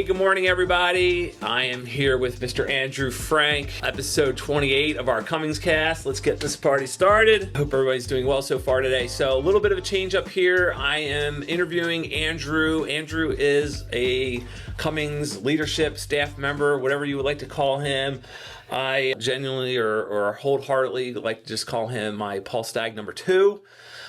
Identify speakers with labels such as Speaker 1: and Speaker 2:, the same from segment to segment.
Speaker 1: Hey, good morning, everybody. I am here with Mr. Andrew Frank, episode 28 of our Cummings cast. Let's get this party started. Hope everybody's doing well so far today. So, a little bit of a change up here. I am interviewing Andrew. Andrew is a Cummings leadership staff member, whatever you would like to call him. I genuinely or wholeheartedly like to just call him my Paul Stagg number 2.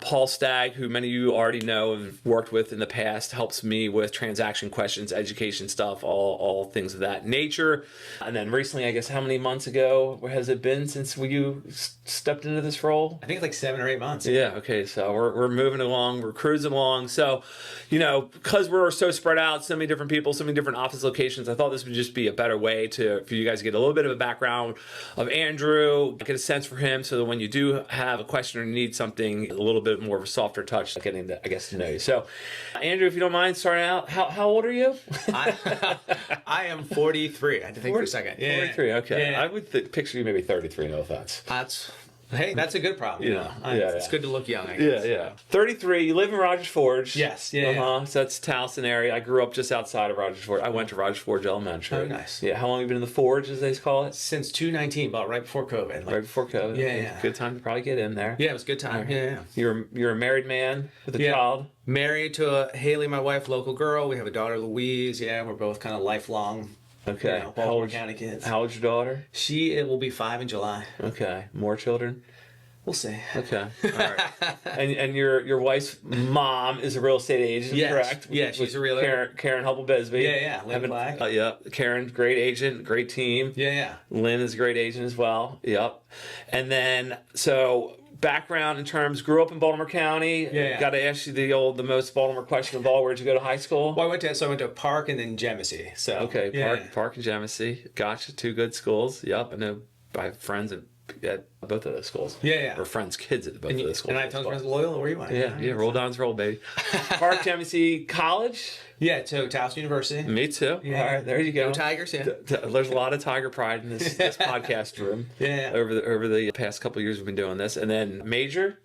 Speaker 1: Paul Stagg, who many of you already know and have worked with in the past, helps me with transaction questions, education stuff, all things of that nature. And then recently, I guess, how many months ago has it been since you stepped into this role?
Speaker 2: I think like 7 or 8 months.
Speaker 1: Yeah, okay, so we're moving along, we're cruising along. So, because we're so spread out, so many different people, so many different office locations, I thought this would just be a better way for you guys to get a little bit of a background of Andrew, get a sense for him, so that when you do have a question or need something, a little bit more of a softer touch, getting to know you. So, Andrew, if you don't mind starting out, how old are you?
Speaker 2: I am 43. I had to think for a second.
Speaker 1: Yeah, 43, okay.
Speaker 2: Yeah.
Speaker 1: I would picture you maybe 33, no offense.
Speaker 2: That's a good problem. It's good to look young, I guess.
Speaker 1: Yeah. 33, you live in Rogers Forge.
Speaker 2: Yes,
Speaker 1: So that's Towson area. I grew up just outside of Rogers Forge. I went to Rogers Forge Elementary.
Speaker 2: Oh, nice.
Speaker 1: Yeah, how long have you been in the Forge, as they call it?
Speaker 2: Since 2019, about right before COVID.
Speaker 1: Right before COVID.
Speaker 2: Yeah.
Speaker 1: Good time to probably get in there.
Speaker 2: Yeah, it was a good time. Yeah.
Speaker 1: You're a married man with a child?
Speaker 2: Married to Haley, my wife, local girl. We have a daughter, Louise. Yeah, we're both kind of lifelong.
Speaker 1: Okay.
Speaker 2: Baltimore County kids.
Speaker 1: How old's your daughter?
Speaker 2: It will be 5 in July.
Speaker 1: Okay. More children?
Speaker 2: We'll see.
Speaker 1: Okay. All right. And your wife's mom is a real estate agent, correct?
Speaker 2: Yeah, she's a realtor.
Speaker 1: Karen Hubble-Bisbee.
Speaker 2: Yeah. Lynn Black.
Speaker 1: Karen, great agent, great team.
Speaker 2: Yeah.
Speaker 1: Lynn is a great agent as well. Yep. And then, so background in terms, grew up in Baltimore County.
Speaker 2: Yeah.
Speaker 1: Got to ask you the most Baltimore question of all. Where'd you go to high school?
Speaker 2: Well, I went to Park and then Genesee. So
Speaker 1: okay, Park and Genesee. Gotcha. 2 good schools. Yep. I know I have friends at both of those schools.
Speaker 2: Yeah.
Speaker 1: Or friends' kids at both of those schools.
Speaker 2: And I have tons of friends at Loyola. Where you went?
Speaker 1: Yeah. Roll Downs roll, baby. Park, Genesee, college.
Speaker 2: Yeah, to Towson University.
Speaker 1: Me too.
Speaker 2: Yeah.
Speaker 1: All right, there you go.
Speaker 2: Go Tigers, yeah.
Speaker 1: There's a lot of Tiger pride in this podcast room.
Speaker 2: Yeah.
Speaker 1: Over the past couple of years we've been doing this. And then major?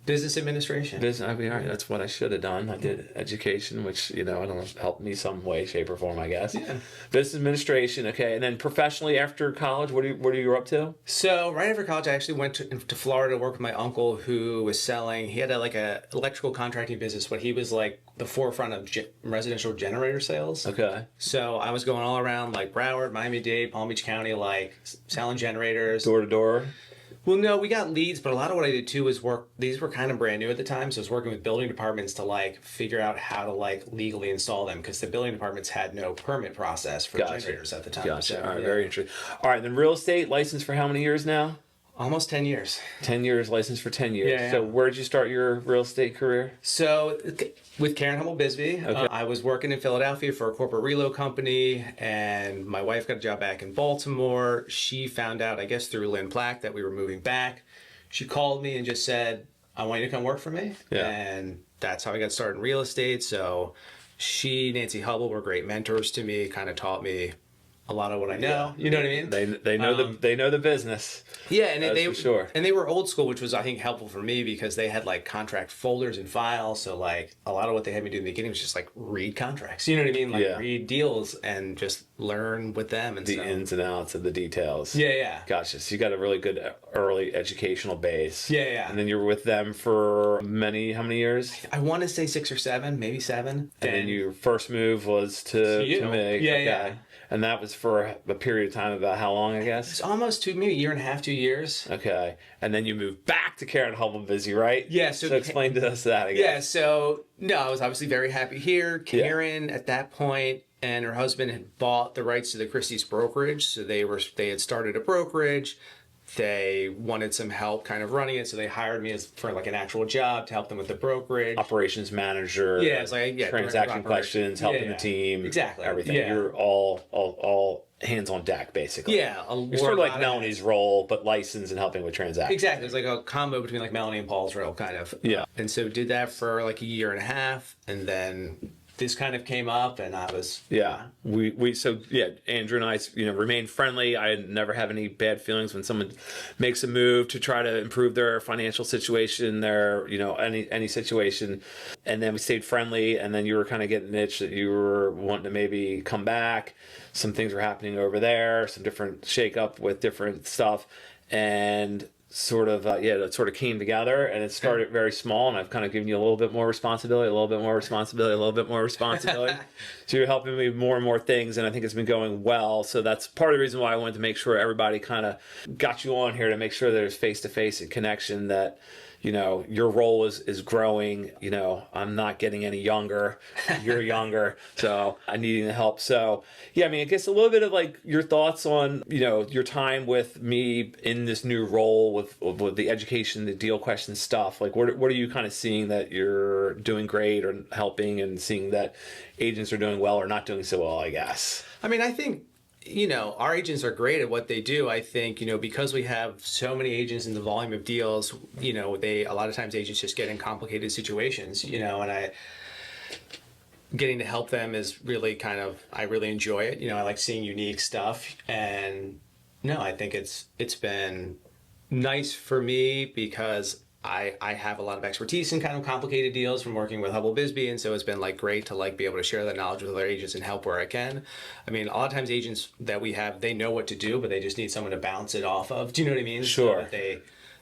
Speaker 2: Business administration.
Speaker 1: All right, that's what I should have done. I did education, which, I don't know, helped me some way, shape, or form, I guess.
Speaker 2: Yeah.
Speaker 1: Business administration, okay. And then professionally after college, what are you up to?
Speaker 2: So right after college, I actually went to Florida to work with my uncle who was he had a electrical contracting business, but he was like the forefront of residential generator sales.
Speaker 1: Okay.
Speaker 2: So I was going all around like Broward, Miami-Dade, Palm Beach County, like selling generators.
Speaker 1: Door to door?
Speaker 2: Well, no, we got leads, but a lot of what I did too was these were kind of brand new at the time, so I was working with building departments to figure out how to legally install them, because the building departments had no permit process for generators at the time.
Speaker 1: Gotcha.
Speaker 2: So,
Speaker 1: all right, very interesting. All right, then real estate, licensed for how many years now?
Speaker 2: Almost 10 years.
Speaker 1: 10 years, licensed for 10 years.
Speaker 2: Yeah.
Speaker 1: So where did you start your real estate career?
Speaker 2: So with Karen Hubble-Bisbee,
Speaker 1: okay.
Speaker 2: I was working in Philadelphia for a corporate reload company, and my wife got a job back in Baltimore. She found out, I guess through Lynn Black, that we were moving back. She called me and just said, I want you to come work for me.
Speaker 1: Yeah.
Speaker 2: And that's how I got started in real estate. So Nancy Hubble were great mentors to me, kind of taught me a lot of what I know. You know what I mean?
Speaker 1: They know the business.
Speaker 2: Yeah, and
Speaker 1: that's for sure.
Speaker 2: And they were old school, which was, I think, helpful for me because they had contract folders and files. So a lot of what they had me do in the beginning was just read contracts. You know what I mean? Read deals and just learn with them and
Speaker 1: the ins and outs of the details.
Speaker 2: Yeah.
Speaker 1: Gotcha. So you got a really good early educational base.
Speaker 2: Yeah.
Speaker 1: And then you were with them for how many years?
Speaker 2: I want to say 6 or 7, maybe 7.
Speaker 1: And then your first move was to me.
Speaker 2: Yeah.
Speaker 1: And that was for a period of time, about how long, I guess?
Speaker 2: It's almost maybe a year and a half, 2 years.
Speaker 1: Okay. And then you moved back to Karen Hubble-Bisbee, right?
Speaker 2: Yeah.
Speaker 1: So explain to us that again.
Speaker 2: Yeah. So, no, I was obviously very happy here. Karen, at that point, and her husband had bought the rights to the Christie's brokerage. So they had started a brokerage. They wanted some help kind of running it, so they hired me for an actual job to help them with the brokerage.
Speaker 1: Operations manager.
Speaker 2: Yeah, it's
Speaker 1: transaction questions, helping the team.
Speaker 2: Exactly.
Speaker 1: Everything.
Speaker 2: Yeah.
Speaker 1: You're all hands on deck, basically.
Speaker 2: Yeah.
Speaker 1: You're sort of like Melanie's role, but licensed and helping with transactions.
Speaker 2: Exactly. It's like a combo between Melanie and Paul's role, kind of.
Speaker 1: Yeah.
Speaker 2: And so did that for a year and a half, and then this kind of came up, and I was
Speaker 1: Andrew and I remain friendly. I never have any bad feelings when someone makes a move to try to improve their financial situation, their any situation, and then we stayed friendly. And then you were kind of getting an itch that you were wanting to maybe come back. Some things were happening over there, some different shake up with different stuff, and it sort of came together, and it started very small, and I've kind of given you a little bit more responsibility, a little bit more responsibility, a little bit more responsibility. So you're helping me with more and more things, and I think it's been going well. So that's part of the reason why I wanted to make sure everybody kind of got you on here, to make sure there's face-to-face and connection, that your role is growing. I'm not getting any younger. You're younger. So I need the help. So, I guess a little bit of like your thoughts on, your time with me in this new role with the education, the deal question stuff. Like, what are you kind of seeing that you're doing great or helping, and seeing that agents are doing well or not doing so well, I guess?
Speaker 2: I think, our agents are great at what they do. I think, because we have so many agents in the volume of deals, a lot of times agents just get in complicated situations, and getting to help them is really I really enjoy it. I like seeing unique stuff, and I think it's been nice for me because I have a lot of expertise in kind of complicated deals from working with Hubble Bisbee, and so it's been great to be able to share that knowledge with other agents and help where I can. A lot of times agents that we have, they know what to do, but they just need someone to bounce it off of. Do you know what I mean?
Speaker 1: Sure.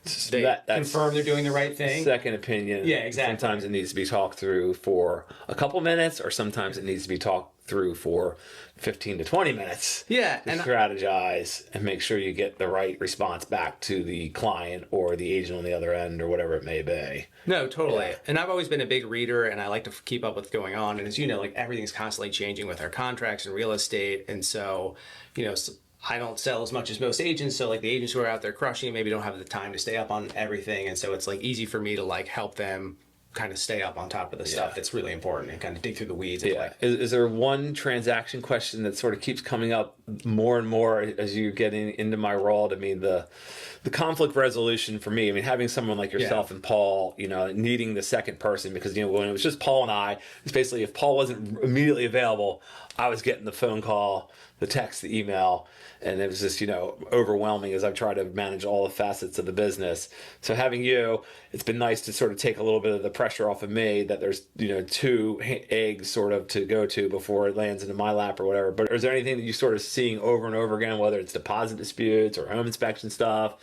Speaker 2: So that they confirm they're doing the right thing.
Speaker 1: Second opinion.
Speaker 2: Yeah, exactly.
Speaker 1: Sometimes it needs to be talked through for a couple minutes, or sometimes it needs to be talked through for 15 to 20 minutes.
Speaker 2: Yeah.
Speaker 1: To strategize and make sure you get the right response back to the client or the agent on the other end, or whatever it may be.
Speaker 2: No, totally. Yeah. And I've always been a big reader, and I like to keep up with what's going on. And as you know, everything's constantly changing with our contracts and real estate. And so, I don't sell as much as most agents, so the agents who are out there crushing it maybe don't have the time to stay up on everything, and so it's easy for me to help them kind of stay up on top of the stuff that's really important and kind of dig through the weeds.
Speaker 1: Yeah. Is there one transaction question that sort of keeps coming up more and more as you get into my role? The conflict resolution for me, having someone like yourself and Paul, needing the second person, because, when it was just Paul and I, it's basically if Paul wasn't immediately available, I was getting the phone call, the text, the email, and it was just, overwhelming as I've tried to manage all the facets of the business. So having you, it's been nice to sort of take a little bit of the pressure off of me, that there's, two eggs sort of to go to before it lands into my lap or whatever. But is there anything that you sort of seeing over and over again, whether it's deposit disputes or home inspection stuff?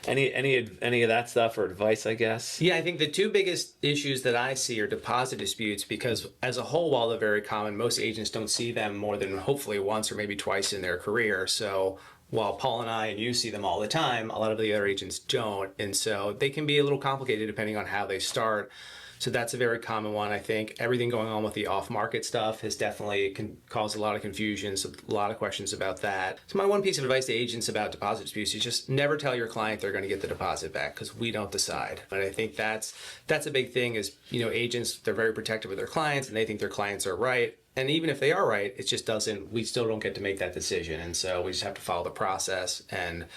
Speaker 1: Any of that stuff, or advice, I guess?
Speaker 2: Yeah, I think the two biggest issues that I see are deposit disputes, because as a whole, while they're very common, most agents don't see them more than hopefully once or maybe twice in their career. So while Paul and I and you see them all the time, a lot of the other agents don't. And so they can be a little complicated depending on how they start. So that's a very common one. I think everything going on with the off-market stuff has definitely caused a lot of confusion, so a lot of questions about that. So my one piece of advice to agents about deposit disputes is just never tell your client they're going to get the deposit back, because we don't decide. And I think that's a big thing is, agents, they're very protective of their clients, and they think their clients are right. And even if they are right, it just we still don't get to make that decision. And so we just have to follow the process. And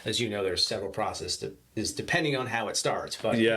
Speaker 2: as you know, there's several processes that is depending on how it starts, but you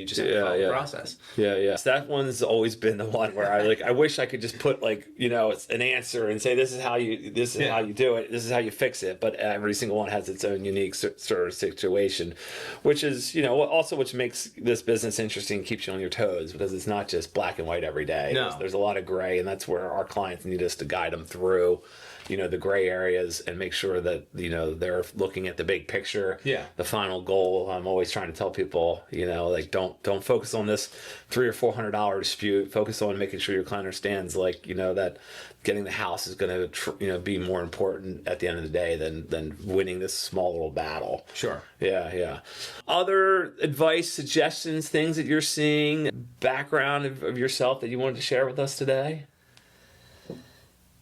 Speaker 2: just have to follow the process.
Speaker 1: So that one's always been the one where I wish I could just put an answer and say, this is how you how you do it, this is how you fix it. But every single one has its own unique sort of situation, which is also which makes this business interesting, keeps you on your toes, because it's not just black and white every day.
Speaker 2: No.
Speaker 1: There's a lot of gray, and that's where our clients need us to guide them through the gray areas and make sure that they're looking at the big picture, the final goal. I'm always trying to tell people, don't focus on this $300 or $400 dispute. Focus on making sure your client understands, that getting the house is going to be more important at the end of the day than winning this small little battle.
Speaker 2: Sure.
Speaker 1: Yeah. Other advice, suggestions, things that you're seeing, background of yourself that you wanted to share with us today?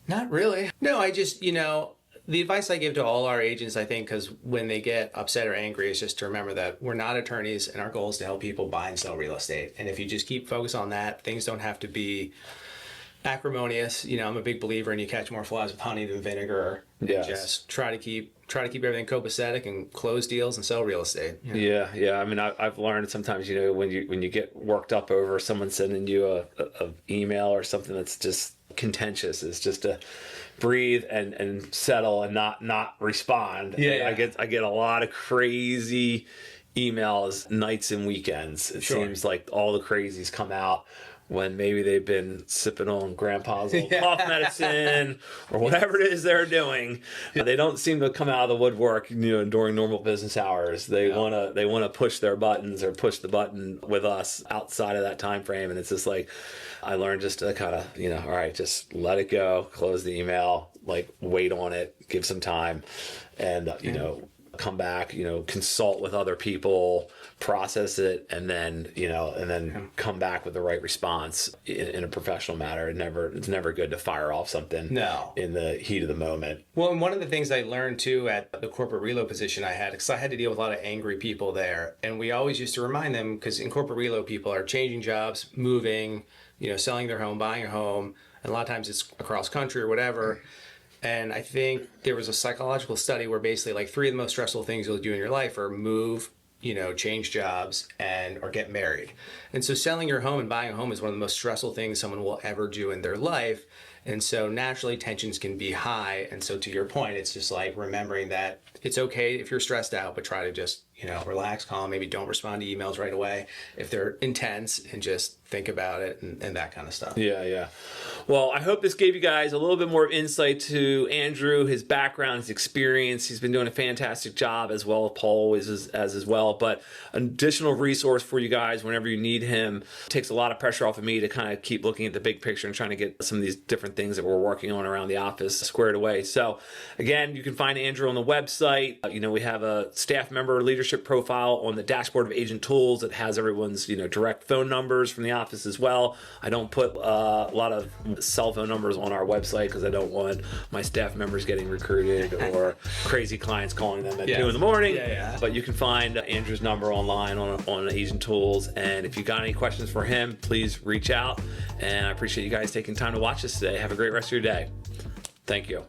Speaker 2: Not really. No, I just, the advice I give to all our agents, I think, because when they get upset or angry, is just to remember that we're not attorneys, and our goal is to help people buy and sell real estate. And if you just keep focused on that, things don't have to be acrimonious. You know, I'm a big believer in you catch more flies with honey than vinegar.
Speaker 1: Yes.
Speaker 2: Just try to keep everything copacetic and close deals and sell real estate. You know?
Speaker 1: Yeah. I mean, I've learned sometimes, you know, when you get worked up over someone sending you a email or something that's just contentious, is just to breathe and settle and not respond.
Speaker 2: Yeah.
Speaker 1: I get a lot of crazy emails nights and weekends. It seems like all the crazies come out when maybe they've been sipping on grandpa's old cough medicine or whatever it is they're doing. They don't seem to come out of the woodwork, you know, during normal business hours. They wanna push their buttons or push the button with us outside of that time frame. And it's just like, I learned just to kind of, you know, all right, just let it go, close the email, like wait on it, give some time, and you know, come back, you know, consult with other people, process it, and then, you know, come back with the right response in a professional manner. It's never good to fire off something in the heat of the moment.
Speaker 2: Well, and one of the things I learned too at the corporate reload position I had, because I had to deal with a lot of angry people there, and we always used to remind them, because in corporate reload people are changing jobs, moving, you know, selling their home, buying a home, and a lot of times it's across country or whatever. And I think there was a psychological study where basically like 3 of the most stressful things you'll do in your life are move, you know, change jobs, or get married. And so selling your home and buying a home is one of the most stressful things someone will ever do in their life. And so naturally tensions can be high. And so to your point, it's just like remembering that it's okay if you're stressed out, but try to just, you know, relax, calm, maybe don't respond to emails right away if they're intense, and just think about it and that kind of stuff.
Speaker 1: Yeah. Well, I hope this gave you guys a little bit more insight to Andrew, his background, his experience. He's been doing a fantastic job, as well. Paul is as well. But an additional resource for you guys whenever you need him. It takes a lot of pressure off of me to kind of keep looking at the big picture and trying to get some of these different things that we're working on around the office squared away. So again, you can find Andrew on the website. You know, we have a staff member leadership profile on the dashboard of Agent Tools that has everyone's, you know, direct phone numbers from the office as well. I don't put a lot of cell phone numbers on our website because I don't want my staff members getting recruited or crazy clients calling them at 2 in the morning. But you can find Andrew's number online on Agent Tools. And if you got any questions for him, please reach out. And I appreciate you guys taking time to watch this today. Have a great rest of your day. Thank you.